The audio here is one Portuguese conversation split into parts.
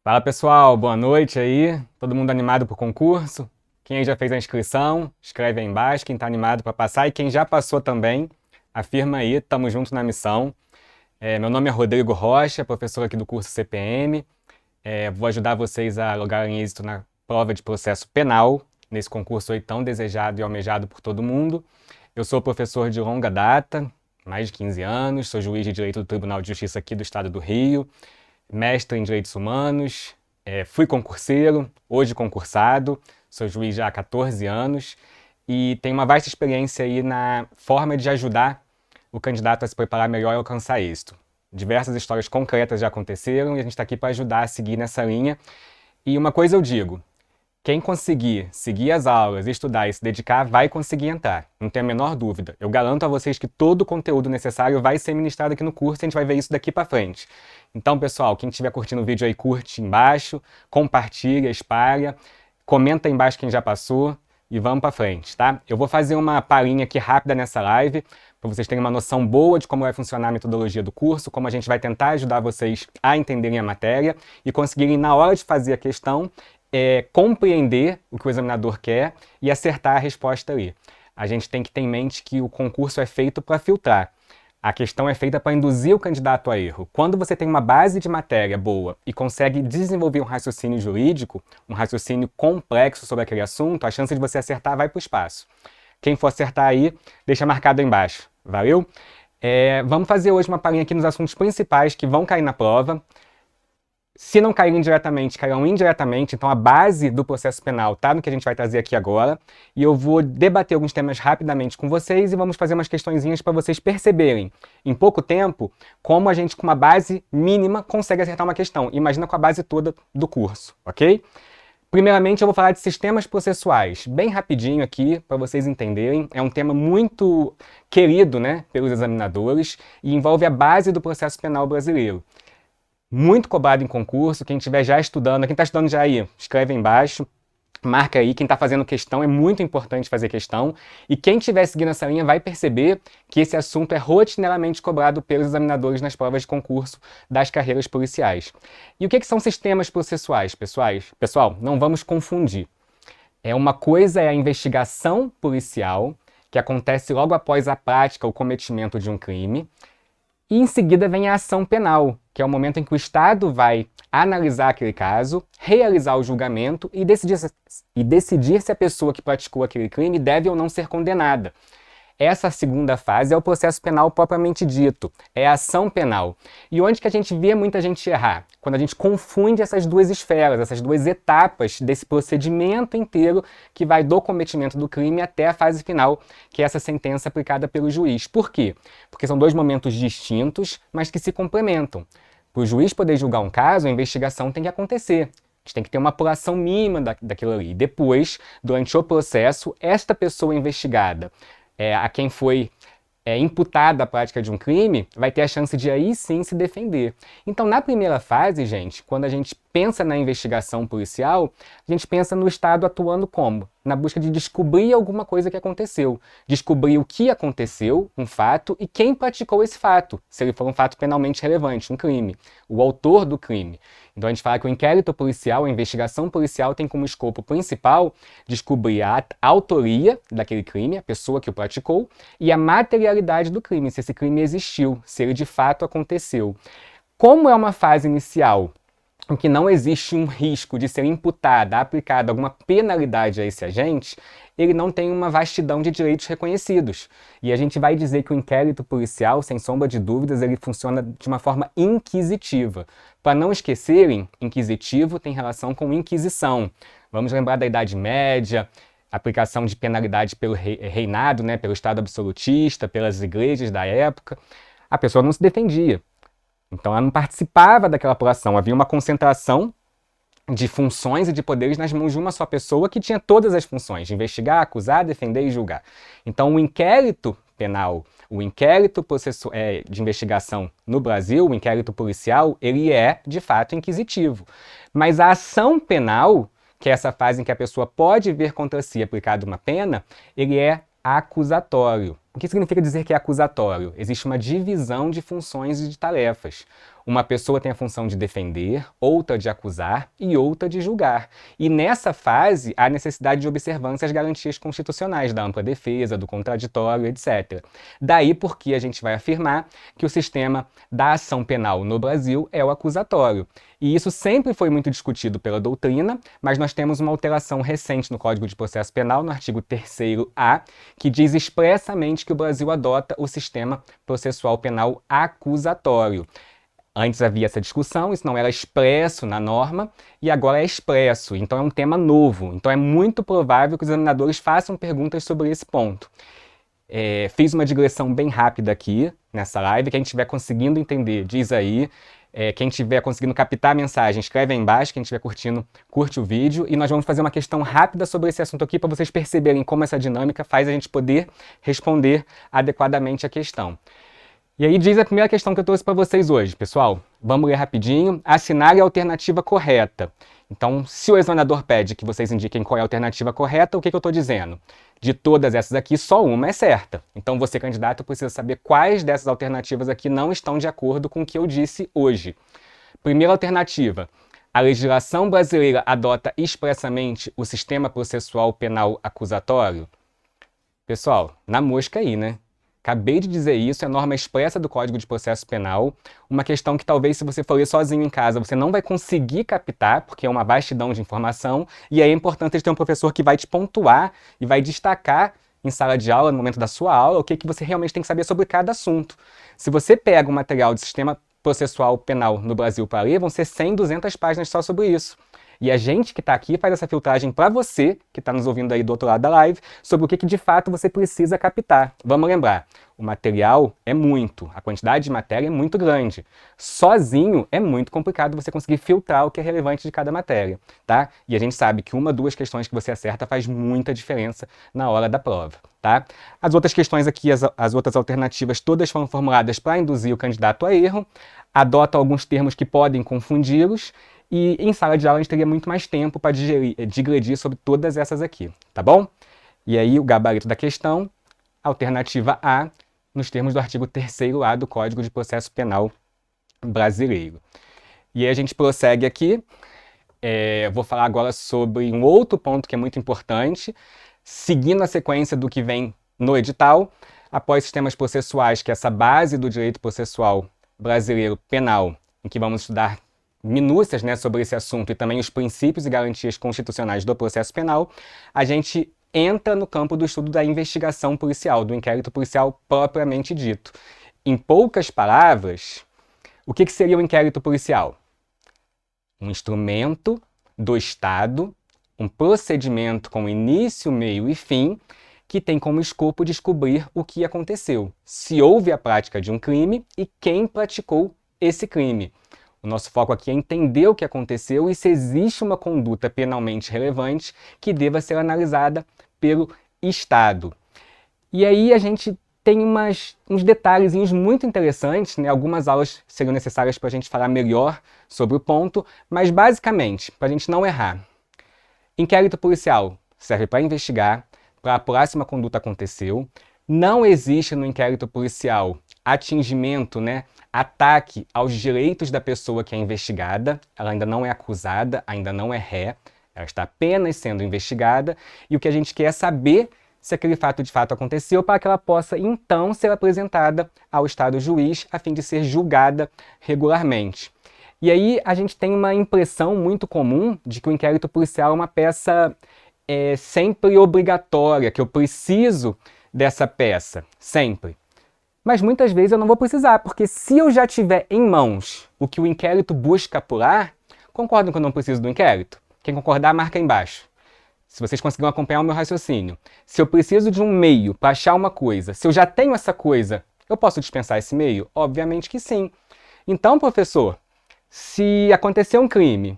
Fala pessoal, boa noite aí. Todo mundo animado pro concurso? Quem aí já fez a inscrição, escreve aí embaixo. Quem tá animado para passar e quem já passou também, afirma aí, tamo junto na missão. Meu nome é Rodrigo Rocha, professor aqui do curso CPM. Vou ajudar vocês a lograrem êxito na prova de processo penal, nesse concurso aí tão desejado e almejado por todo mundo. Eu sou professor de longa data, mais de 15 anos, sou juiz de Direito do Tribunal de Justiça aqui do Estado do Rio, mestre em Direitos Humanos, fui concurseiro, hoje concursado, sou juiz já há 14 anos e tenho uma vasta experiência aí na forma de ajudar o candidato a se preparar melhor e alcançar êxito. Diversas histórias concretas já aconteceram e a gente está aqui para ajudar a seguir nessa linha. E uma coisa eu digo, quem conseguir seguir as aulas, estudar e se dedicar, vai conseguir entrar. Não tem a menor dúvida. Eu garanto a vocês que todo o conteúdo necessário vai ser ministrado aqui no curso e a gente vai ver isso daqui para frente. Então, pessoal, quem estiver curtindo o vídeo aí, curte embaixo, compartilha, espalha, comenta aí embaixo quem já passou e vamos para frente, tá? Eu vou fazer uma palhinha aqui rápida nessa live, para vocês terem uma noção boa de como vai funcionar a metodologia do curso, como a gente vai tentar ajudar vocês a entenderem a matéria e conseguirem, na hora de fazer a questão, compreender o que o examinador quer e acertar a resposta ali. A gente tem que ter em mente que o concurso é feito para filtrar. A questão é feita para induzir o candidato a erro. Quando você tem uma base de matéria boa e consegue desenvolver um raciocínio jurídico, um raciocínio complexo sobre aquele assunto, a chance de você acertar vai para o espaço. Quem for acertar aí, deixa marcado aí embaixo. Valeu? Vamos fazer hoje uma palhinha aqui nos assuntos principais que vão cair na prova. Se não caírem diretamente, cairão indiretamente, então a base do processo penal está no que a gente vai trazer aqui agora, e eu vou debater alguns temas rapidamente com vocês e vamos fazer umas questõezinhas para vocês perceberem, em pouco tempo, como a gente com uma base mínima consegue acertar uma questão. Imagina com a base toda do curso, ok? Primeiramente, eu vou falar de sistemas processuais, bem rapidinho aqui, para vocês entenderem. É um tema muito querido, né, pelos examinadores e envolve a base do processo penal brasileiro. Muito cobrado em concurso, quem estiver já estudando, quem está estudando já aí, escreve aí embaixo, marca aí, quem está fazendo questão, é muito importante fazer questão, e quem estiver seguindo essa linha vai perceber que esse assunto é rotineiramente cobrado pelos examinadores nas provas de concurso das carreiras policiais. E o que são sistemas processuais, Pessoal, não vamos confundir. Uma coisa é a investigação policial, que acontece logo após a prática ou cometimento de um crime, e em seguida vem a ação penal, que é o momento em que o Estado vai analisar aquele caso, realizar o julgamento e decidir se a pessoa que praticou aquele crime deve ou não ser condenada. Essa segunda fase é o processo penal propriamente dito, é a ação penal. E onde que a gente vê muita gente errar? Quando a gente confunde essas duas esferas, essas duas etapas desse procedimento inteiro que vai do cometimento do crime até a fase final, que é essa sentença aplicada pelo juiz. Por quê? Porque são dois momentos distintos, mas que se complementam. Para o juiz poder julgar um caso, a investigação tem que acontecer. A gente tem que ter uma apuração mínima daquilo ali. Depois, durante o processo, esta pessoa investigada, a quem foi imputada a prática de um crime, vai ter a chance de aí sim se defender. Então, na primeira fase, gente, quando a gente pensa na investigação policial, a gente pensa no Estado atuando como? Na busca de descobrir alguma coisa que aconteceu. Descobrir o que aconteceu, um fato, e quem praticou esse fato, se ele for um fato penalmente relevante, um crime. O autor do crime. Então a gente fala que o inquérito policial, a investigação policial tem como escopo principal descobrir a autoria daquele crime, a pessoa que o praticou, e a materialidade do crime, se esse crime existiu, se ele de fato aconteceu. Como é uma fase inicial em que não existe um risco de ser imputada, aplicada alguma penalidade a esse agente, ele não tem uma vastidão de direitos reconhecidos. E a gente vai dizer que o inquérito policial, sem sombra de dúvidas, ele funciona de uma forma inquisitiva. Para não esquecerem, inquisitivo tem relação com inquisição. Vamos lembrar da Idade Média, aplicação de penalidade pelo reinado, né, pelo Estado absolutista, pelas igrejas da época. A pessoa não se defendia. Então ela não participava daquela apuração, havia uma concentração de funções e de poderes nas mãos de uma só pessoa que tinha todas as funções, de investigar, acusar, defender e julgar. Então o inquérito penal, o inquérito de investigação no Brasil, o inquérito policial, ele é de fato inquisitivo. Mas a ação penal, que é essa fase em que a pessoa pode ver contra si aplicada uma pena, ele é acusatório. O que significa dizer que é acusatório? Existe uma divisão de funções e de tarefas. Uma pessoa tem a função de defender, outra de acusar e outra de julgar. E nessa fase, há necessidade de observância às garantias constitucionais da ampla defesa, do contraditório, etc. Daí porque a gente vai afirmar que o sistema da ação penal no Brasil é o acusatório. E isso sempre foi muito discutido pela doutrina, mas nós temos uma alteração recente no Código de Processo Penal, no artigo 3º-A, que diz expressamente que o Brasil adota o sistema processual penal acusatório. Antes havia essa discussão, isso não era expresso na norma, e agora é expresso, então é um tema novo. Então é muito provável que os examinadores façam perguntas sobre esse ponto. Fiz uma digressão bem rápida aqui, nessa live, quem estiver conseguindo entender, diz aí. Quem estiver conseguindo captar a mensagem, escreve aí embaixo, quem estiver curtindo, curte o vídeo, e nós vamos fazer uma questão rápida sobre esse assunto aqui, para vocês perceberem como essa dinâmica faz a gente poder responder adequadamente a questão. E aí diz a primeira questão que eu trouxe para vocês hoje, pessoal. Vamos ler rapidinho. Assinar é a alternativa correta. Então, se o examinador pede que vocês indiquem qual é a alternativa correta, o que eu estou dizendo? De todas essas aqui, só uma é certa. Então, você, candidato, precisa saber quais dessas alternativas aqui não estão de acordo com o que eu disse hoje. Primeira alternativa. A legislação brasileira adota expressamente o sistema processual penal acusatório? Pessoal, na mosca aí, né? Acabei de dizer isso, é norma expressa do Código de Processo Penal, uma questão que talvez se você for ler sozinho em casa, você não vai conseguir captar, porque é uma vastidão de informação, e aí é importante ter um professor que vai te pontuar e vai destacar em sala de aula, no momento da sua aula, o que você realmente tem que saber sobre cada assunto. Se você pega o material de sistema processual penal no Brasil para ler, vão ser 100, 200 páginas só sobre isso. E a gente que está aqui faz essa filtragem para você, que está nos ouvindo aí do outro lado da live, sobre o que de fato você precisa captar. Vamos lembrar, o material é muito, a quantidade de matéria é muito grande. Sozinho é muito complicado você conseguir filtrar o que é relevante de cada matéria, tá? E a gente sabe que uma, duas questões que você acerta faz muita diferença na hora da prova, tá? As outras questões aqui, as outras alternativas, todas foram formuladas para induzir o candidato a erro, adota alguns termos que podem confundi-los, e em sala de aula a gente teria muito mais tempo para digredir sobre todas essas aqui, tá bom? E aí o gabarito da questão, alternativa A, nos termos do artigo 3º-A do Código de Processo Penal brasileiro. E aí a gente prossegue aqui, vou falar agora sobre um outro ponto que é muito importante, seguindo a sequência do que vem no edital, após sistemas processuais, que é essa base do direito processual brasileiro penal, em que vamos estudar minúcias, né, sobre esse assunto e também os princípios e garantias constitucionais do processo penal, a gente entra no campo do estudo da investigação policial, do inquérito policial propriamente dito. Em poucas palavras, o que seria o inquérito policial? Um instrumento do Estado, um procedimento com início, meio e fim, que tem como escopo descobrir o que aconteceu, se houve a prática de um crime e quem praticou esse crime. O nosso foco aqui é entender o que aconteceu e se existe uma conduta penalmente relevante que deva ser analisada pelo Estado. E aí a gente tem uns detalhezinhos muito interessantes, né? Algumas aulas seriam necessárias para a gente falar melhor sobre o ponto, mas basicamente, para a gente não errar, inquérito policial serve para investigar, para apurar se uma conduta aconteceu. Não existe no inquérito policial atingimento, né, ataque aos direitos da pessoa que é investigada. Ela ainda não é acusada, ainda não é ré, ela está apenas sendo investigada, e o que a gente quer é saber se aquele fato de fato aconteceu para que ela possa então ser apresentada ao Estado juiz a fim de ser julgada regularmente. E aí a gente tem uma impressão muito comum de que o inquérito policial é uma peça sempre obrigatória, que eu preciso dessa peça, sempre. Mas muitas vezes eu não vou precisar, porque se eu já tiver em mãos o que o inquérito busca apurar, concordam que eu não preciso do inquérito? Quem concordar, marca aí embaixo. Se vocês conseguiram acompanhar o meu raciocínio. Se eu preciso de um meio para achar uma coisa, se eu já tenho essa coisa, eu posso dispensar esse meio? Obviamente que sim. Então, professor, se acontecer um crime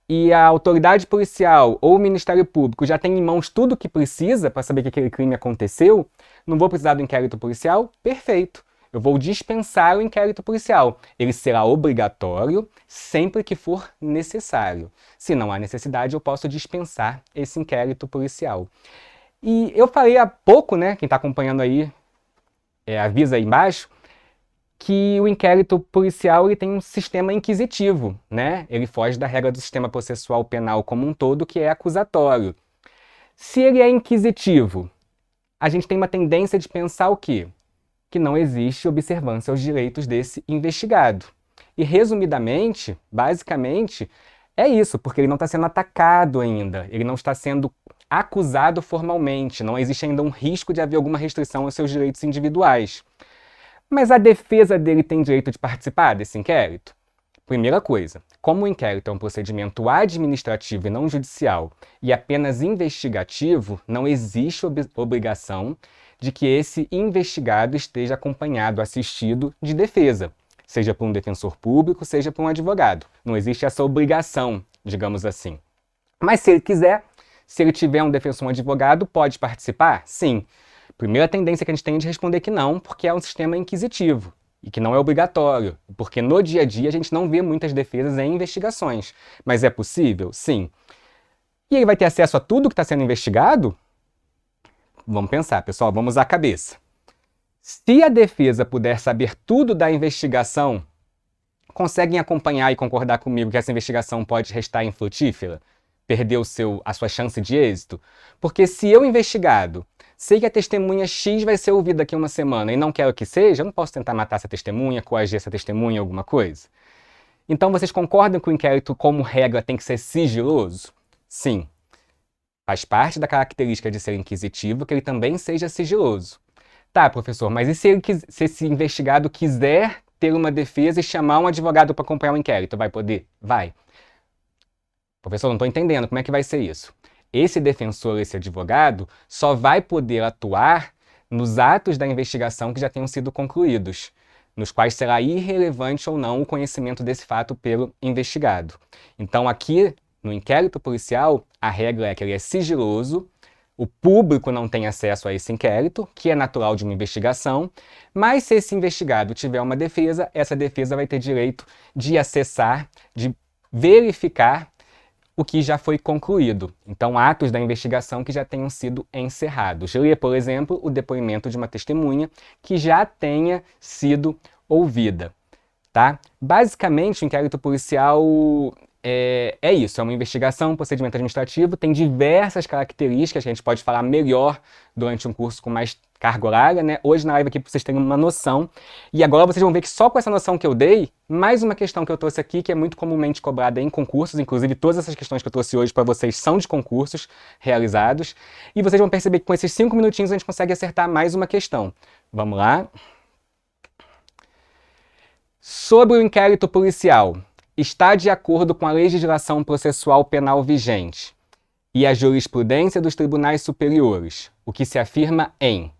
e a autoridade policial ou o Ministério Público já tem em mãos tudo o que precisa para saber que aquele crime aconteceu, não vou precisar do inquérito policial? Perfeito. Eu vou dispensar o inquérito policial. Ele será obrigatório sempre que for necessário. Se não há necessidade, eu posso dispensar esse inquérito policial. E eu falei há pouco, né, quem está acompanhando aí, avisa aí embaixo, que o inquérito policial ele tem um sistema inquisitivo, né? Ele foge da regra do sistema processual penal como um todo, que é acusatório. Se ele é inquisitivo, a gente tem uma tendência de pensar o quê? Que não existe observância aos direitos desse investigado. E, resumidamente, basicamente, é isso, porque ele não está sendo atacado ainda, ele não está sendo acusado formalmente, não existe ainda um risco de haver alguma restrição aos seus direitos individuais. Mas a defesa dele tem direito de participar desse inquérito? Primeira coisa, como o inquérito é um procedimento administrativo e não judicial e apenas investigativo, não existe obrigação de que esse investigado esteja acompanhado, assistido de defesa, seja por um defensor público, seja por um advogado. Não existe essa obrigação, digamos assim. Mas se ele quiser, se ele tiver um defensor, um advogado, pode participar? Sim. Primeira tendência que a gente tem é de responder que não, porque é um sistema inquisitivo e que não é obrigatório, porque no dia a dia a gente não vê muitas defesas em investigações. Mas é possível? Sim. E ele vai ter acesso a tudo que está sendo investigado? Vamos pensar, pessoal, vamos usar a cabeça. Se a defesa puder saber tudo da investigação, conseguem acompanhar e concordar comigo que essa investigação pode restar infrutífera? Perder a sua chance de êxito? Porque se eu, investigado, sei que a testemunha X vai ser ouvida daqui a uma semana e não quero que seja, eu não posso tentar matar essa testemunha, coagir essa testemunha, alguma coisa? Então vocês concordam que o inquérito, como regra, tem que ser sigiloso? Sim. Faz parte da característica de ser inquisitivo que ele também seja sigiloso. Tá, professor, mas e se esse investigado quiser ter uma defesa e chamar um advogado para acompanhar o inquérito? Vai poder? Vai. Professor, não estou entendendo, como é que vai ser isso? Esse defensor, esse advogado, só vai poder atuar nos atos da investigação que já tenham sido concluídos, nos quais será irrelevante ou não o conhecimento desse fato pelo investigado. Então, aqui, no inquérito policial, a regra é que ele é sigiloso, o público não tem acesso a esse inquérito, que é natural de uma investigação, mas se esse investigado tiver uma defesa, essa defesa vai ter direito de acessar, de verificar o que já foi concluído. Então, atos da investigação que já tenham sido encerrados. Ler, por exemplo, o depoimento de uma testemunha que já tenha sido ouvida. Tá? Basicamente, o inquérito policial é isso, é uma investigação, um procedimento administrativo, tem diversas características que a gente pode falar melhor durante um curso com mais carga horária, né? Hoje na live aqui para vocês terem uma noção. E agora vocês vão ver que só com essa noção que eu dei, mais uma questão que eu trouxe aqui, que é muito comumente cobrada em concursos, inclusive todas essas questões que eu trouxe hoje para vocês são de concursos realizados, e vocês vão perceber que com esses 5 minutinhos a gente consegue acertar mais uma questão. Vamos lá? Sobre o inquérito policial, está de acordo com a legislação processual penal vigente e a jurisprudência dos tribunais superiores, o que se afirma em...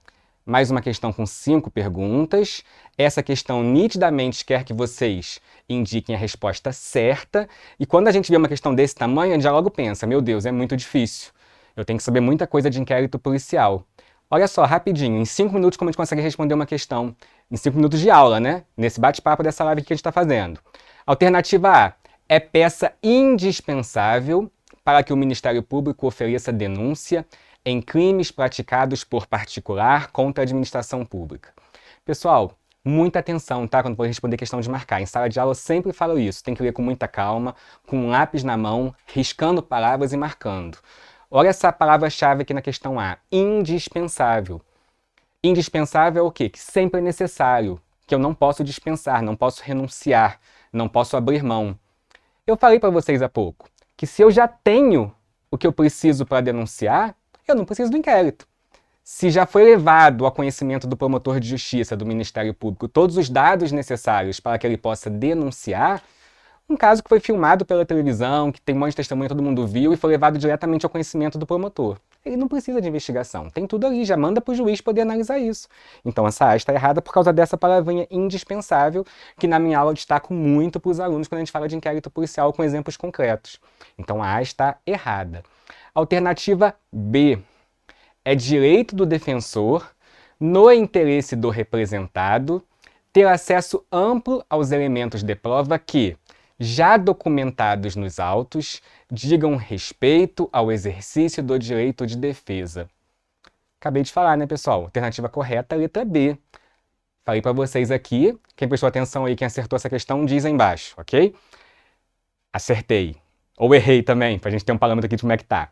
Mais uma questão com 5 perguntas. Essa questão nitidamente quer que vocês indiquem a resposta certa. E quando a gente vê uma questão desse tamanho, a gente já logo pensa, meu Deus, é muito difícil. Eu tenho que saber muita coisa de inquérito policial. Olha só, rapidinho, em 5 minutos como a gente consegue responder uma questão. Em 5 minutos de aula, né? Nesse bate-papo dessa live que a gente está fazendo. Alternativa A, é peça indispensável para que o Ministério Público ofereça denúncia em crimes praticados por particular contra a administração pública. Pessoal, muita atenção, tá? Quando for responder questão de marcar. Em sala de aula eu sempre falo isso. Tem que ler com muita calma, com um lápis na mão, riscando palavras e marcando. Olha essa palavra-chave aqui na questão A. Indispensável. Indispensável é o quê? Que sempre é necessário. Que eu não posso dispensar, não posso renunciar, não posso abrir mão. Eu falei para vocês há pouco que se eu já tenho o que eu preciso para denunciar, eu não preciso do inquérito. Se já foi levado ao conhecimento do promotor de justiça, do Ministério Público, todos os dados necessários para que ele possa denunciar, um caso que foi filmado pela televisão, que tem um monte de testemunha, todo mundo viu, e foi levado diretamente ao conhecimento do promotor. Ele não precisa de investigação. Tem tudo ali, já manda para o juiz poder analisar isso. Então essa A está errada por causa dessa palavrinha indispensável, que na minha aula eu destaco muito para os alunos quando a gente fala de inquérito policial com exemplos concretos. Então a A está errada. Alternativa B. É direito do defensor, no interesse do representado, ter acesso amplo aos elementos de prova que, já documentados nos autos, digam respeito ao exercício do direito de defesa. Acabei de falar, né, pessoal? Alternativa correta, letra B. Falei para vocês aqui, quem prestou atenção aí, quem acertou essa questão, diz aí embaixo, ok? Acertei. Ou errei também, para a gente ter um parâmetro aqui de como é que tá.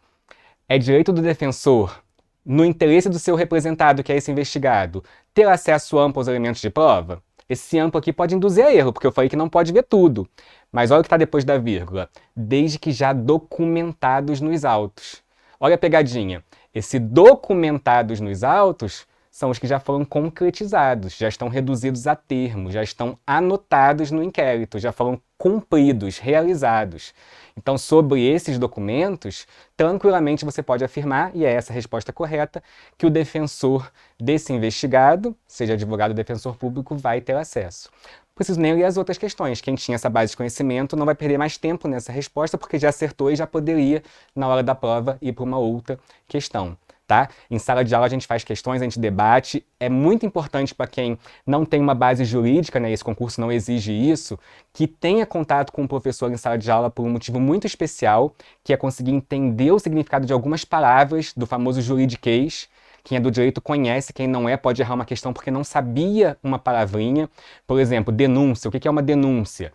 É direito do defensor, no interesse do seu representado, que é esse investigado, ter acesso amplo aos elementos de prova? Esse amplo aqui pode induzir a erro, porque eu falei que não pode ver tudo. Mas olha o que está depois da vírgula. Desde que já documentados nos autos. Olha a pegadinha. Esse documentados nos autos são os que já foram concretizados, já estão reduzidos a termo, já estão anotados no inquérito, já foram cumpridos, realizados. Então, sobre esses documentos, tranquilamente você pode afirmar, e é essa a resposta correta, que o defensor desse investigado, seja advogado ou defensor público, vai ter acesso. Não preciso nem ler as outras questões. Quem tinha essa base de conhecimento não vai perder mais tempo nessa resposta, porque já acertou e já poderia, na hora da prova, ir para uma outra questão. Tá? Em sala de aula a gente faz questões, a gente debate. É muito importante para quem não tem uma base jurídica, né, esse concurso não exige isso, que tenha contato com o professor em sala de aula por um motivo muito especial, que é conseguir entender o significado de algumas palavras do famoso juridiquês. Quem é do direito conhece, quem não é pode errar uma questão porque não sabia uma palavrinha. Por exemplo, denúncia. O que é uma denúncia?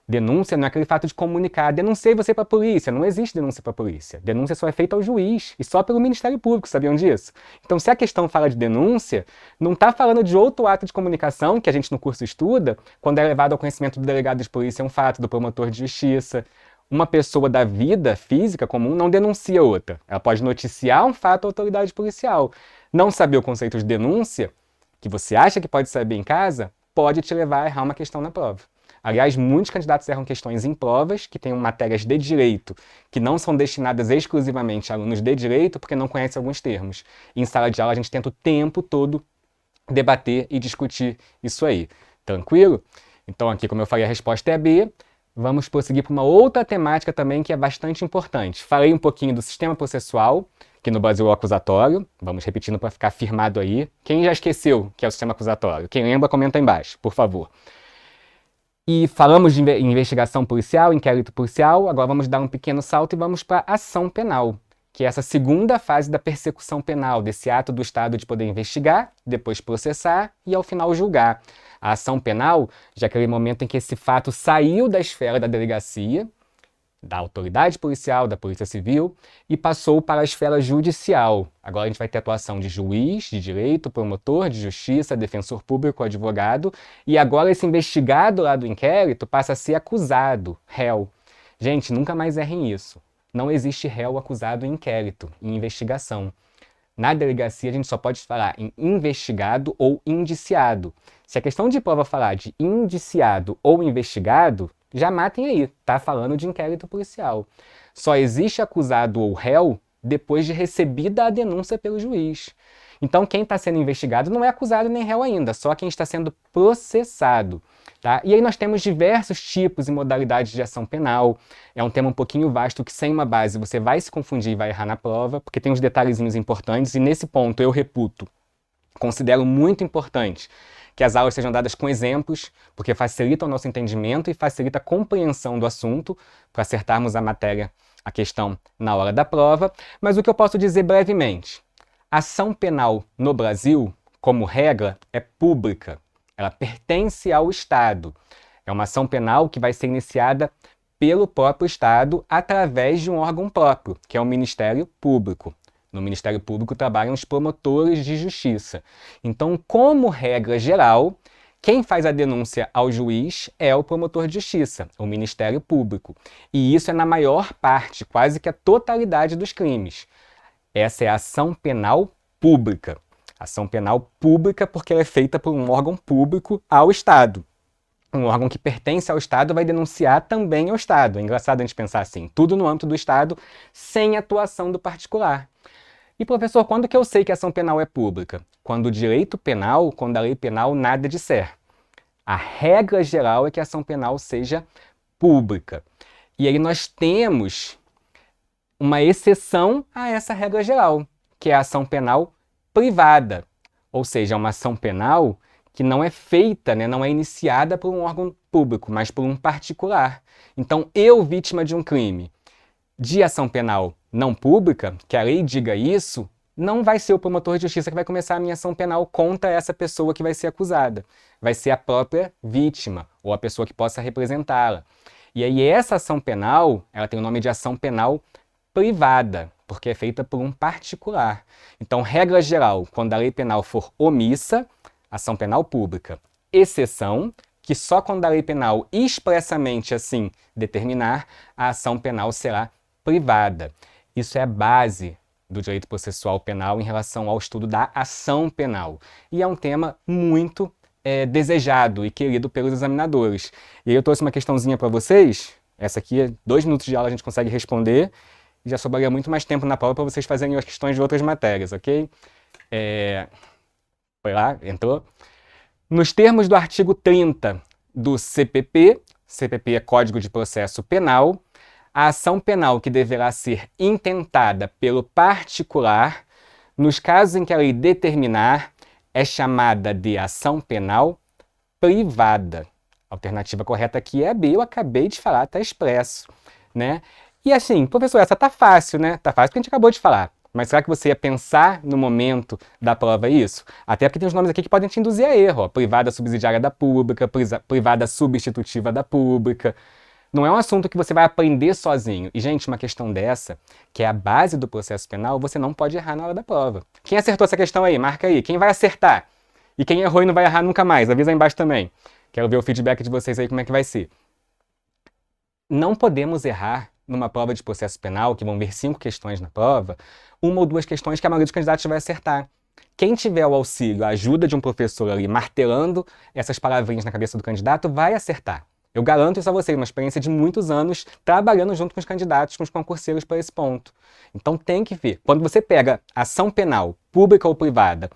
Denúncia não é aquele fato de comunicar. Denunciei você para a polícia. Não existe denúncia para a polícia. Denúncia só é feita ao juiz e só pelo Ministério Público, sabiam disso? Então, se a questão fala de denúncia, não está falando de outro ato de comunicação que a gente no curso estuda, quando é levado ao conhecimento do delegado de polícia um fato, do promotor de justiça. Uma pessoa da vida física comum não denuncia outra. Ela pode noticiar um fato à autoridade policial. Não saber o conceito de denúncia, que você acha que pode saber em casa, pode te levar a errar uma questão na prova. Aliás, muitos candidatos erram questões em provas que tenham matérias de direito que não são destinadas exclusivamente a alunos de direito porque não conhecem alguns termos. E em sala de aula a gente tenta o tempo todo debater e discutir isso aí. Tranquilo? Então aqui, como eu falei, a resposta é B. Vamos prosseguir para uma outra temática também que é bastante importante. Falei um pouquinho do sistema processual, que no Brasil é o acusatório. Vamos repetindo para ficar firmado aí. Quem já esqueceu que é o sistema acusatório? Quem lembra, comenta aí embaixo, por favor. E falamos de investigação policial, inquérito policial, agora vamos dar um pequeno salto e vamos para a ação penal, que é essa segunda fase da persecução penal, desse ato do Estado de poder investigar, depois processar e ao final julgar. A ação penal já é aquele momento em que esse fato saiu da esfera da delegacia, da autoridade policial, da polícia civil, e passou para a esfera judicial. Agora a gente vai ter atuação de juiz, de direito, promotor, de justiça, defensor público, advogado, e agora esse investigado lá do inquérito passa a ser acusado, réu. Gente, nunca mais errem isso. Não existe réu acusado em inquérito, em investigação. Na delegacia a gente só pode falar em investigado ou indiciado. Se a questão de prova falar de indiciado ou investigado, já matem aí, tá falando de inquérito policial. Só existe acusado ou réu depois de recebida a denúncia pelo juiz. Então quem está sendo investigado não é acusado nem réu ainda, só quem está sendo processado. Tá? E aí nós temos diversos tipos e modalidades de ação penal. É um tema um pouquinho vasto que sem uma base você vai se confundir e vai errar na prova, porque tem uns detalhezinhos importantes e nesse ponto eu reputo, considero muito importante que as aulas sejam dadas com exemplos, porque facilita o nosso entendimento e facilita a compreensão do assunto, para acertarmos a matéria, a questão na hora da prova. Mas o que eu posso dizer brevemente? A ação penal no Brasil, como regra, é pública. Ela pertence ao Estado. É uma ação penal que vai ser iniciada pelo próprio Estado através de um órgão próprio, que é o Ministério Público. No Ministério Público trabalham os promotores de justiça. Então, como regra geral, quem faz a denúncia ao juiz é o promotor de justiça, o Ministério Público. E isso é na maior parte, quase que a totalidade dos crimes. Essa é a ação penal pública. Ação penal pública porque ela é feita por um órgão público ao Estado. Um órgão que pertence ao Estado vai denunciar também ao Estado. É engraçado a gente pensar assim, tudo no âmbito do Estado, sem atuação do particular. E professor, quando que eu sei que a ação penal é pública? Quando o direito penal, quando a lei penal nada disser. A regra geral é que a ação penal seja pública. E aí nós temos uma exceção a essa regra geral, que é a ação penal privada. Ou seja, uma ação penal que não é feita, né, não é iniciada por um órgão público, mas por um particular. Então, eu, vítima de um crime de ação penal não pública, que a lei diga isso, não vai ser o promotor de justiça que vai começar a minha ação penal contra essa pessoa que vai ser acusada. Vai ser a própria vítima, ou a pessoa que possa representá-la. E aí essa ação penal, ela tem o nome de ação penal privada, porque é feita por um particular. Então, regra geral, quando a lei penal for omissa, ação penal pública. Exceção, que só quando a lei penal expressamente assim determinar, a ação penal será privada. Isso é a base do direito processual penal em relação ao estudo da ação penal. E é um tema muito desejado e querido pelos examinadores. E aí eu trouxe uma questãozinha para vocês. Essa aqui, 2 minutos de aula a gente consegue responder. E já sobraria muito mais tempo na prova para vocês fazerem as questões de outras matérias, ok? Foi lá, entrou. Nos termos do artigo 30 do CPP, CPP é Código de Processo Penal, a ação penal que deverá ser intentada pelo particular, nos casos em que a lei determinar, é chamada de ação penal privada. A alternativa correta aqui é a B, eu acabei de falar, está expresso, né? E assim, professor, essa tá fácil, né? Tá fácil porque a gente acabou de falar. Mas será que você ia pensar no momento da prova isso? Até porque tem uns nomes aqui que podem te induzir a erro. Ó. Privada subsidiária da pública, privada substitutiva da pública. Não é um assunto que você vai aprender sozinho. E, gente, uma questão dessa, que é a base do processo penal, você não pode errar na hora da prova. Quem acertou essa questão aí? Marca aí. Quem vai acertar? E quem errou e não vai errar nunca mais? Avisa aí embaixo também. Quero ver o feedback de vocês aí, como é que vai ser. Não podemos errar numa prova de processo penal, que vão ver 5 questões na prova, 1 ou 2 questões que a maioria dos candidatos vai acertar. Quem tiver o auxílio, a ajuda de um professor ali, martelando essas palavrinhas na cabeça do candidato, vai acertar. Eu garanto isso a vocês, uma experiência de muitos anos trabalhando junto com os candidatos, com os concurseiros para esse ponto. Então tem que ver. Quando você pega ação penal, pública ou privada,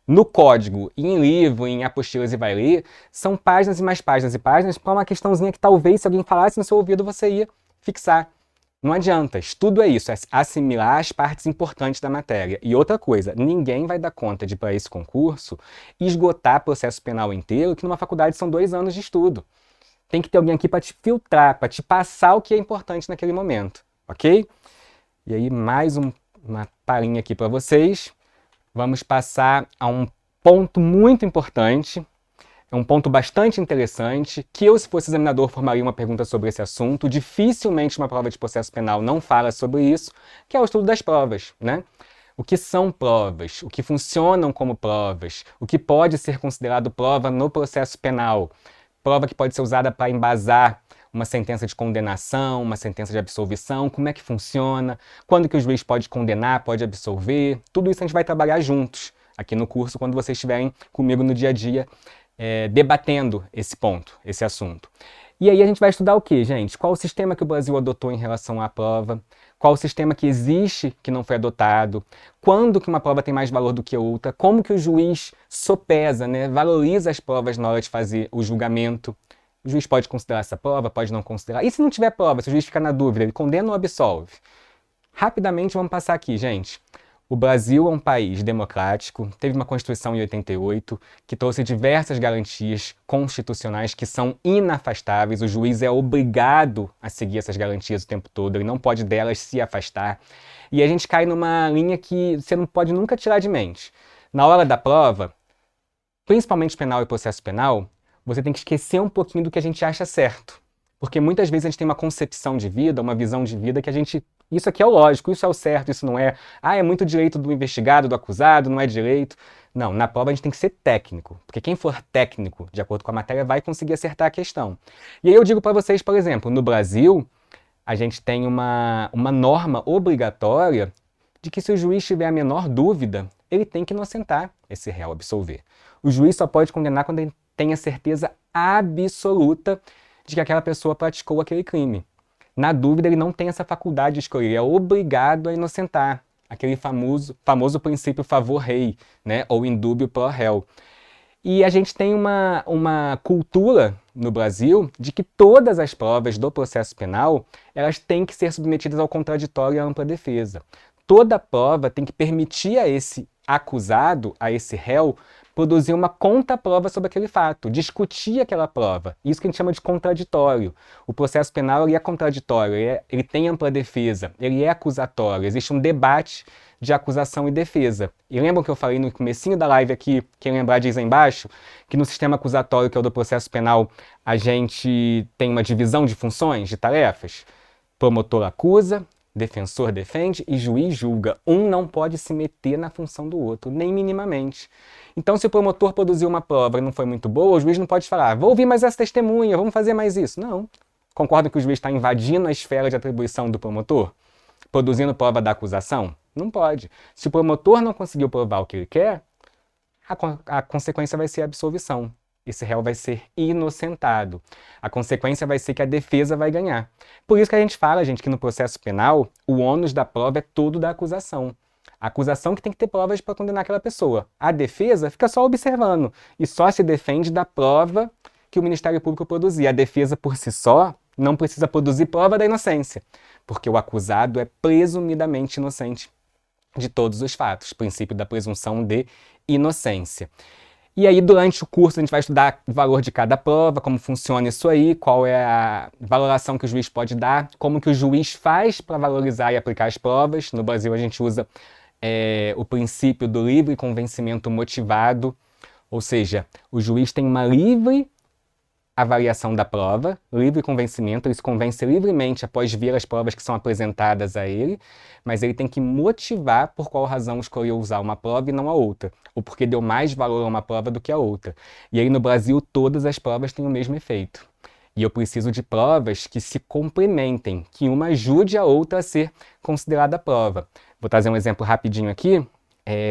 no código, em livro, em apostilas e vai ler, são páginas e mais páginas e páginas para uma questãozinha que talvez, se alguém falasse no seu ouvido, você ia fixar. Não adianta, estudo é isso, é assimilar as partes importantes da matéria. E outra coisa, ninguém vai dar conta de, para esse concurso, esgotar processo penal inteiro, que numa faculdade são 2 anos de estudo. Tem que ter alguém aqui para te filtrar, para te passar o que é importante naquele momento, ok? E aí, mais uma palhinha aqui para vocês. Vamos passar a um ponto muito importante, é um ponto bastante interessante, que eu, se fosse examinador, formaria uma pergunta sobre esse assunto. Dificilmente uma prova de processo penal não fala sobre isso, que é o estudo das provas, né? O que são provas, o que funcionam como provas, o que pode ser considerado prova no processo penal. Prova que pode ser usada para embasar uma sentença de condenação, uma sentença de absolvição, como é que funciona, quando que o juiz pode condenar, pode absolver, tudo isso a gente vai trabalhar juntos aqui no curso, quando vocês estiverem comigo no dia a dia, debatendo esse ponto, esse assunto. E aí a gente vai estudar o que, gente? Qual o sistema que o Brasil adotou em relação à prova? Qual o sistema que existe que não foi adotado? Quando que uma prova tem mais valor do que outra? Como que o juiz sopesa, né? Valoriza as provas na hora de fazer o julgamento? O juiz pode considerar essa prova, pode não considerar. E se não tiver prova, se o juiz ficar na dúvida, ele condena ou absolve? Rapidamente vamos passar aqui, gente. O Brasil é um país democrático, teve uma Constituição em 88, que trouxe diversas garantias constitucionais que são inafastáveis. O juiz é obrigado a seguir essas garantias o tempo todo, ele não pode delas se afastar. E a gente cai numa linha que você não pode nunca tirar de mente. Na hora da prova, principalmente penal e processo penal, você tem que esquecer um pouquinho do que a gente acha certo. Porque muitas vezes a gente tem uma concepção de vida, uma visão de vida que a gente... Isso aqui é o lógico, isso é o certo, isso não é... Ah, é muito direito do investigado, do acusado, não é direito. Não, na prova a gente tem que ser técnico. Porque quem for técnico, de acordo com a matéria, vai conseguir acertar a questão. E aí eu digo para vocês, por exemplo, no Brasil, a gente tem uma norma obrigatória de que se o juiz tiver a menor dúvida, ele tem que inocentar esse réu, absolver. O juiz só pode condenar quando ele tem a certeza absoluta de que aquela pessoa praticou aquele crime. Na dúvida, ele não tem essa faculdade de escolher, ele é obrigado a inocentar. Aquele famoso princípio favor-rei, né? Ou indúbio pro réu. E a gente tem uma cultura no Brasil de que todas as provas do processo penal, elas têm que ser submetidas ao contraditório e à ampla defesa. Toda prova tem que permitir a esse acusado, a esse réu, produzir uma contraprova sobre aquele fato, discutir aquela prova. Isso que a gente chama de contraditório. O processo penal ele é contraditório, ele tem ampla defesa, ele é acusatório, existe um debate de acusação e defesa. E lembram que eu falei no comecinho da live aqui, quem lembrar diz aí embaixo, que no sistema acusatório, que é o do processo penal, a gente tem uma divisão de funções, de tarefas. Promotor acusa, defensor defende e juiz julga. Um não pode se meter na função do outro, nem minimamente. Então, se o promotor produziu uma prova e não foi muito boa, o juiz não pode falar, vou ouvir mais essa testemunha, vamos fazer mais isso. Não. Concordam que o juiz está invadindo a esfera de atribuição do promotor? Produzindo prova da acusação? Não pode. Se o promotor não conseguiu provar o que ele quer, a consequência vai ser a absolvição. Esse réu vai ser inocentado. A consequência vai ser que a defesa vai ganhar. Por isso que a gente fala, gente, que no processo penal, o ônus da prova é todo da acusação. A acusação que tem que ter provas para condenar aquela pessoa. A defesa fica só observando e só se defende da prova que o Ministério Público produzir. A defesa, por si só, não precisa produzir prova da inocência, porque o acusado é presumidamente inocente de todos os fatos. Princípio da presunção de inocência. E aí, durante o curso, a gente vai estudar o valor de cada prova, como funciona isso aí, qual é a valoração que o juiz pode dar, como que o juiz faz para valorizar e aplicar as provas. No Brasil, a gente usa o princípio do livre convencimento motivado, ou seja, o juiz tem uma livre avaliação da prova, livre convencimento, ele se convence livremente após ver as provas que são apresentadas a ele, mas ele tem que motivar por qual razão escolheu usar uma prova e não a outra, ou porque deu mais valor a uma prova do que a outra. E aí no Brasil todas as provas têm o mesmo efeito. E eu preciso de provas que se complementem, que uma ajude a outra a ser considerada prova. Vou trazer um exemplo rapidinho aqui.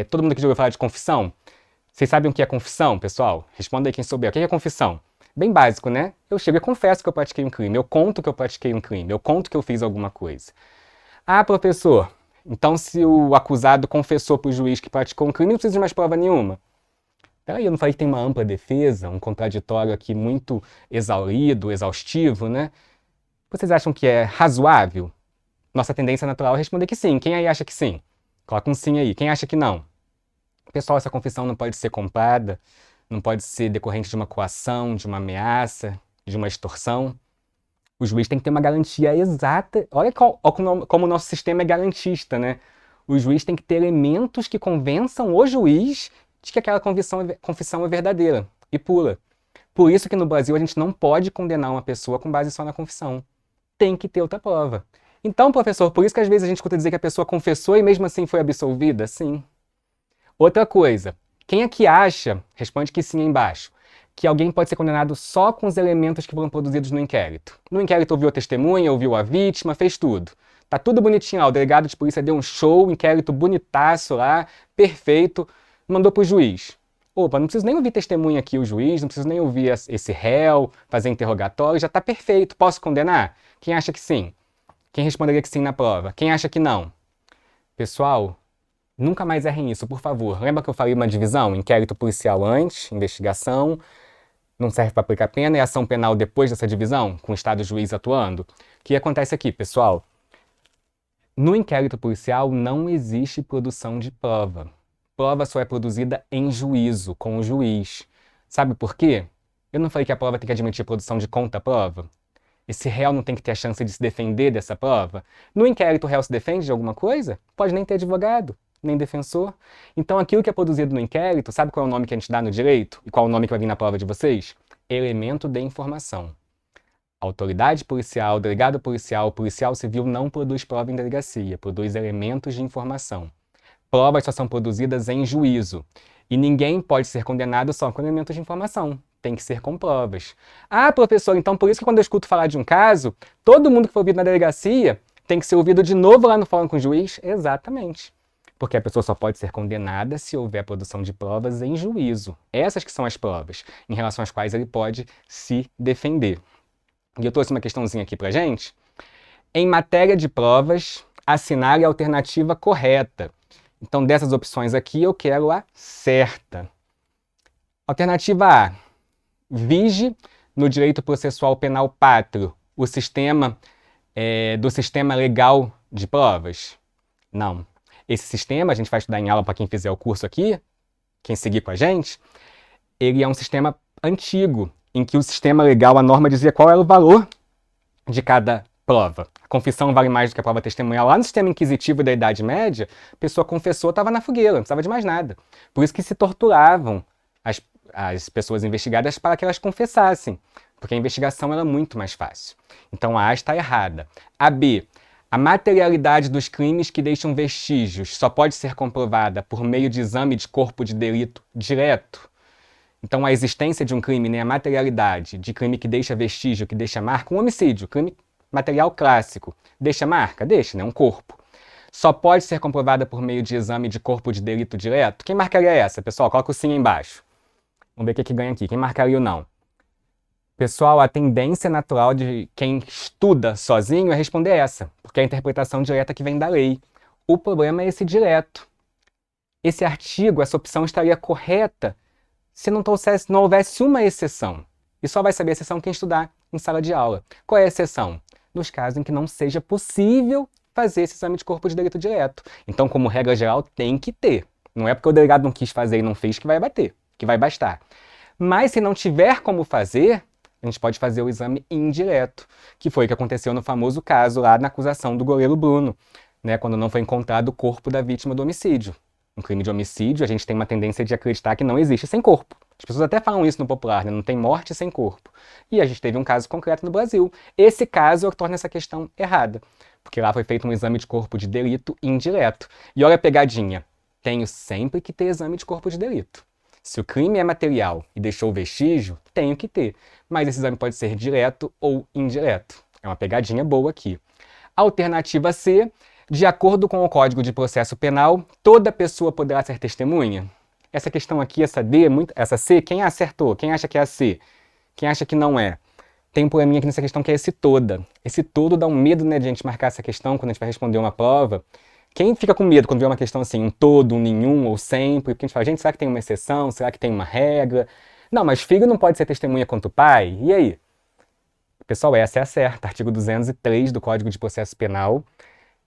Todo mundo aqui já ouviu falar de confissão? Vocês sabem o que é confissão, pessoal? Responda aí quem souber. O que é confissão? Bem básico, né? Eu chego e confesso que eu pratiquei um crime, eu conto que eu pratiquei um crime, eu conto que eu fiz alguma coisa. Ah, professor, então se o acusado confessou para o juiz que praticou um crime, não precisa de mais prova nenhuma. Peraí, eu não falei que tem uma ampla defesa, um contraditório aqui muito exaurido, exaustivo, né? Vocês acham que é razoável? Nossa tendência natural é responder que sim. Quem aí acha que sim? Coloca um sim aí. Quem acha que não? Pessoal, essa confissão não pode ser comprada, não pode ser decorrente de uma coação, de uma ameaça, de uma extorsão. O juiz tem que ter uma garantia exata. Olha como o nosso sistema é garantista, né? O juiz tem que ter elementos que convençam o juiz de que aquela confissão é verdadeira e pura. Por isso que no Brasil a gente não pode condenar uma pessoa com base só na confissão. Tem que ter outra prova. Então, professor, por isso que às vezes a gente escuta dizer que a pessoa confessou e mesmo assim foi absolvida? Sim. Outra coisa, quem aqui acha, responde que sim aí embaixo, que alguém pode ser condenado só com os elementos que foram produzidos no inquérito? No inquérito ouviu a testemunha, ouviu a vítima, fez tudo. Tá tudo bonitinho lá, o delegado de polícia deu um show, inquérito bonitaço lá, perfeito, mandou pro juiz. Opa, não preciso nem ouvir testemunha aqui o juiz, não preciso nem ouvir esse réu, fazer interrogatório, já tá perfeito, posso condenar? Quem acha que sim? Quem responderia que sim na prova? Quem acha que não? Pessoal, nunca mais errem isso, por favor. Lembra que eu falei uma divisão? Inquérito policial antes, investigação, não serve para aplicar pena, e ação penal depois dessa divisão, com o Estado juiz atuando? O que acontece aqui, pessoal? No inquérito policial não existe produção de prova. Prova só é produzida em juízo, com o juiz. Sabe por quê? Eu não falei que a prova tem que admitir produção de contra-prova? Esse réu não tem que ter a chance de se defender dessa prova? No inquérito o réu se defende de alguma coisa? Pode nem ter advogado, nem defensor. Então aquilo que é produzido no inquérito, sabe qual é o nome que a gente dá no direito? E qual é o nome que vai vir na prova de vocês? Elemento de informação. Autoridade policial, delegado policial, policial civil não produz prova em delegacia, produz elementos de informação. Provas só são produzidas em juízo. E ninguém pode ser condenado só com elementos de informação. Tem que ser com provas. Ah, professor, então por isso que quando eu escuto falar de um caso, todo mundo que foi ouvido na delegacia tem que ser ouvido de novo lá no fórum com o juiz? Exatamente. Porque a pessoa só pode ser condenada se houver produção de provas em juízo. Essas que são as provas, em relação às quais ele pode se defender. E eu trouxe uma questãozinha aqui pra gente. Em matéria de provas, assinale a alternativa correta. Então, dessas opções aqui, eu quero a certa. Alternativa A. Vige no direito processual penal pátrio o sistema do sistema legal de provas? Não. Esse sistema, a gente vai estudar em aula para quem fizer o curso aqui, quem seguir com a gente, ele é um sistema antigo, em que o sistema legal, a norma dizia qual era o valor de cada prova. A confissão vale mais do que a prova testemunhal. Lá no sistema inquisitivo da Idade Média, a pessoa confessou, estava na fogueira, não precisava de mais nada. Por isso que se torturavam as pessoas investigadas para que elas confessassem, porque a investigação era muito mais fácil. Então a A está errada. A B, a materialidade dos crimes que deixam vestígios só pode ser comprovada por meio de exame de corpo de delito direto. Então a existência de um crime, né, a materialidade de crime que deixa vestígio, que deixa marca, um homicídio, crime material clássico, deixa marca? Deixa, né, um corpo. Só pode ser comprovada por meio de exame de corpo de delito direto? Quem marcaria essa, pessoal? Coloca o sim aí embaixo. Vamos ver o que ganha aqui. Quem marcaria o não? Pessoal, a tendência natural de quem estuda sozinho é responder essa, porque é a interpretação direta que vem da lei. O problema é esse direto. Esse artigo, essa opção estaria correta se não houvesse uma exceção. E só vai saber a exceção quem estudar em sala de aula. Qual é a exceção? Nos casos em que não seja possível fazer esse exame de corpo de delito direto. Então, como regra geral, tem que ter. Não é porque o delegado não quis fazer e não fez que vai bater, que vai bastar. Mas se não tiver como fazer, a gente pode fazer o exame indireto, que foi o que aconteceu no famoso caso lá na acusação do goleiro Bruno, né, quando não foi encontrado o corpo da vítima do homicídio. Um crime de homicídio, a gente tem uma tendência de acreditar que não existe sem corpo. As pessoas até falam isso no popular, né? Não tem morte sem corpo. E a gente teve um caso concreto no Brasil. Esse caso é o que torna essa questão errada, porque lá foi feito um exame de corpo de delito indireto. E olha a pegadinha, tenho sempre que ter exame de corpo de delito. Se o crime é material e deixou vestígio, tenho que ter. Mas esse exame pode ser direto ou indireto. É uma pegadinha boa aqui. Alternativa C, de acordo com o Código de Processo Penal, toda pessoa poderá ser testemunha? Essa questão aqui, essa D, essa C, quem acertou? Quem acha que é a C? Quem acha que não é? Tem um probleminha aqui nessa questão que é esse toda. Esse todo dá um medo, né, de a gente marcar essa questão quando a gente vai responder uma prova. Quem fica com medo quando vê uma questão assim, um todo, um nenhum ou sempre? Porque a gente fala, gente, será que tem uma exceção? Será que tem uma regra? Não, mas filho não pode ser testemunha contra o pai? E aí? Pessoal, essa é a certa. Artigo 203 do Código de Processo Penal.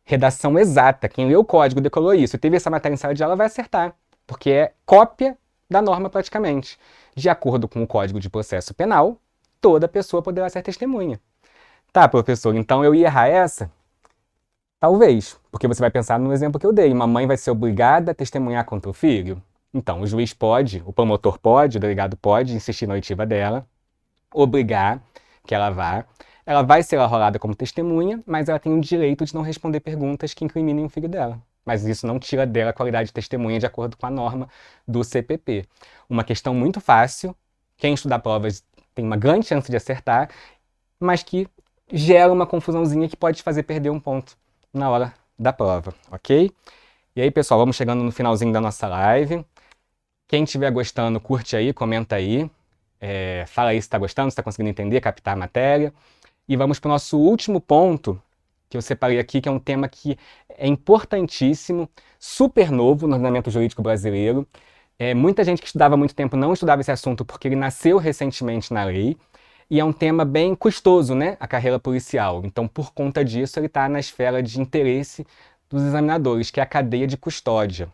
Redação exata. Quem leu o código, decorou isso e teve essa matéria em sala de aula vai acertar. Porque é cópia da norma praticamente. De acordo com o Código de Processo Penal, toda pessoa poderá ser testemunha. Tá, professor, então eu ia errar essa? Talvez, porque você vai pensar no exemplo que eu dei. Uma mãe vai ser obrigada a testemunhar contra o filho? Então, o juiz pode, o promotor pode, o delegado pode insistir na oitiva dela, obrigar que ela vá. Ela vai ser arrolada como testemunha, mas ela tem o direito de não responder perguntas que incriminem o filho dela. Mas isso não tira dela a qualidade de testemunha de acordo com a norma do CPP. Uma questão muito fácil, quem estudar provas tem uma grande chance de acertar, mas que gera uma confusãozinha que pode te fazer perder um ponto na hora da prova, ok? E aí, pessoal, vamos chegando no finalzinho da nossa live. Quem estiver gostando, curte aí, comenta aí. Fala aí se está gostando, se está conseguindo entender, captar a matéria. E vamos para o nosso último ponto, que eu separei aqui, que é um tema que é importantíssimo, super novo no ordenamento jurídico brasileiro. Muita gente que estudava há muito tempo não estudava esse assunto porque ele nasceu recentemente na lei. E é um tema bem custoso, né? A carreira policial. Então, por conta disso, ele está na esfera de interesse dos examinadores, que é a cadeia de custódia.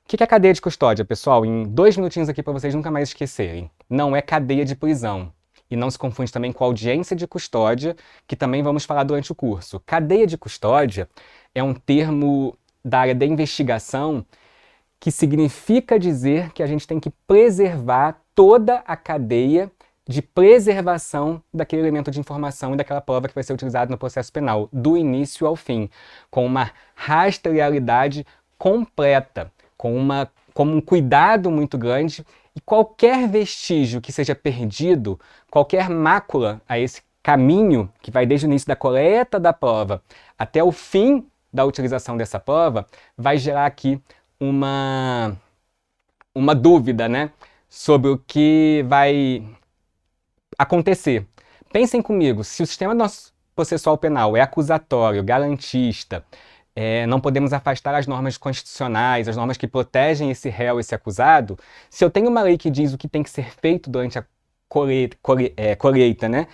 O que é a cadeia de custódia, pessoal? Em 2 minutinhos aqui para vocês nunca mais esquecerem. Não é cadeia de prisão. E não se confunde também com audiência de custódia, que também vamos falar durante o curso. Cadeia de custódia é um termo da área da investigação que significa dizer que a gente tem que preservar toda a cadeia de preservação daquele elemento de informação e daquela prova que vai ser utilizada no processo penal, do início ao fim, com uma rastreabilidade completa, com um cuidado muito grande, e qualquer vestígio que seja perdido, qualquer mácula a esse caminho, que vai desde o início da coleta da prova até o fim da utilização dessa prova, vai gerar aqui uma dúvida, né, sobre o que vai acontecer. Pensem comigo, se o sistema nosso processual penal é acusatório, garantista, não podemos afastar as normas constitucionais, as normas que protegem esse réu, esse acusado, se eu tenho uma lei que diz o que tem que ser feito durante a colheita, né,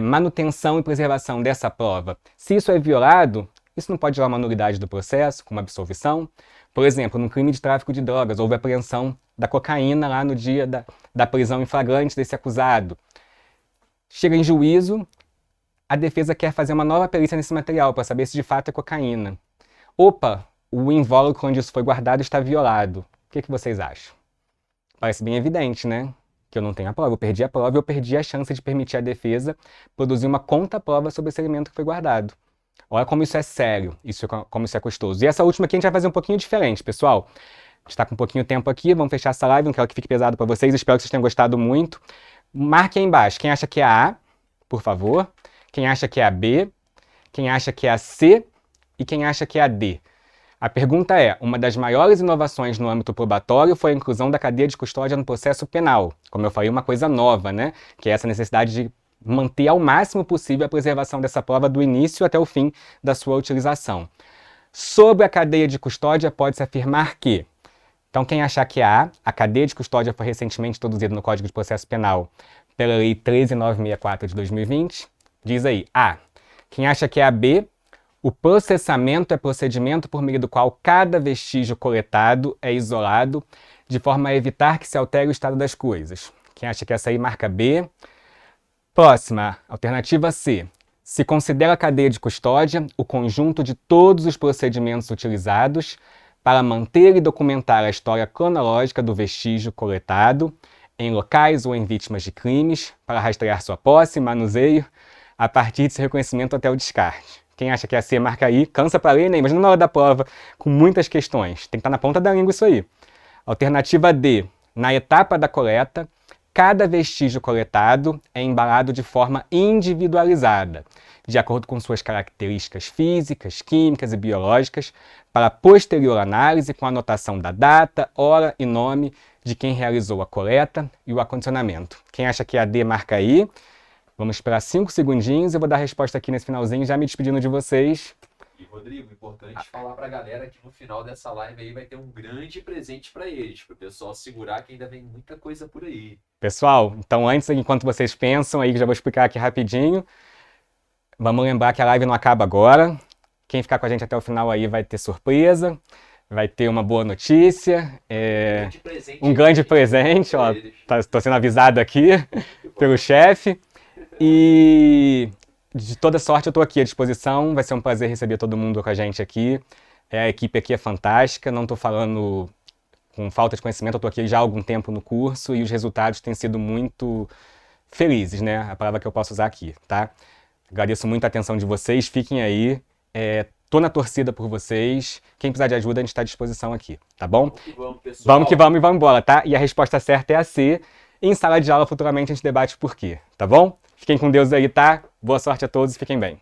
manutenção e preservação dessa prova, se isso é violado, Isso não pode gerar uma nulidade do processo, com uma absolvição? Por exemplo, num crime de tráfico de drogas, houve apreensão da cocaína lá no dia da prisão em flagrante desse acusado. Chega em juízo, a defesa quer fazer uma nova perícia nesse material para saber se de fato é cocaína. Opa, o invólucro onde isso foi guardado está violado. O que vocês acham? Parece bem evidente, né? Que eu não tenho a prova. Eu perdi a prova e eu perdi a chance de permitir à defesa produzir uma contra-prova sobre esse elemento que foi guardado. Olha como isso é sério, como isso é custoso. E essa última aqui a gente vai fazer um pouquinho diferente, pessoal. A gente está com um pouquinho de tempo aqui, vamos fechar essa live, não quero que fique pesado para vocês, espero que vocês tenham gostado muito. Marque aí embaixo quem acha que é a A, por favor, quem acha que é a B, quem acha que é a C e quem acha que é a D. A pergunta é, uma das maiores inovações no âmbito probatório foi a inclusão da cadeia de custódia no processo penal. Como eu falei, uma coisa nova, né? Que é essa necessidade de manter ao máximo possível a preservação dessa prova do início até o fim da sua utilização. Sobre a cadeia de custódia, pode-se afirmar que, então quem achar que é a cadeia de custódia foi recentemente introduzida no Código de Processo Penal pela Lei 13.964 de 2020, diz aí, A. Quem acha que é a B, o processamento é procedimento por meio do qual cada vestígio coletado é isolado, de forma a evitar que se altere o estado das coisas. Quem acha que essa aí marca B. Próxima, alternativa C. Se considera a cadeia de custódia o conjunto de todos os procedimentos utilizados para manter e documentar a história cronológica do vestígio coletado em locais ou em vítimas de crimes, para rastrear sua posse e manuseio, a partir de seu reconhecimento até o descarte. Quem acha que é a C marca aí, cansa para ler, né? Imagina na hora da prova, com muitas questões. Tem que estar na ponta da língua isso aí. Alternativa D. Na etapa da coleta, cada vestígio coletado é embalado de forma individualizada, de acordo com suas características físicas, químicas e biológicas, para posterior análise com anotação da data, hora e nome de quem realizou a coleta e o acondicionamento. Quem acha que é a D marca aí. Vamos esperar 5 segundinhos e eu vou dar a resposta aqui nesse finalzinho, já me despedindo de vocês. E, Rodrigo, importante falar pra galera que no final dessa live aí vai ter um grande presente pra eles, pro pessoal segurar que ainda vem muita coisa por aí. Pessoal, então antes, enquanto vocês pensam aí, que já vou explicar aqui rapidinho, vamos lembrar que a live não acaba agora. Quem ficar com a gente até o final aí vai ter surpresa, vai ter uma boa notícia, um grande presente, ó, tô sendo avisado aqui pelo chefe. E de toda sorte eu estou aqui à disposição, vai ser um prazer receber todo mundo com a gente aqui. A equipe aqui é fantástica, não estou falando com falta de conhecimento, eu estou aqui já há algum tempo no curso e os resultados têm sido muito felizes, né? A palavra que eu posso usar aqui, tá? Agradeço muito a atenção de vocês, fiquem aí, tô na torcida por vocês, quem precisar de ajuda a gente está à disposição aqui, tá bom? Vamos que vamos, pessoal. Vamos que vamos e vamos embora, tá? E a resposta certa é a C. Em sala de aula, futuramente, a gente debate por quê, tá bom? Fiquem com Deus aí, tá? Boa sorte a todos e fiquem bem.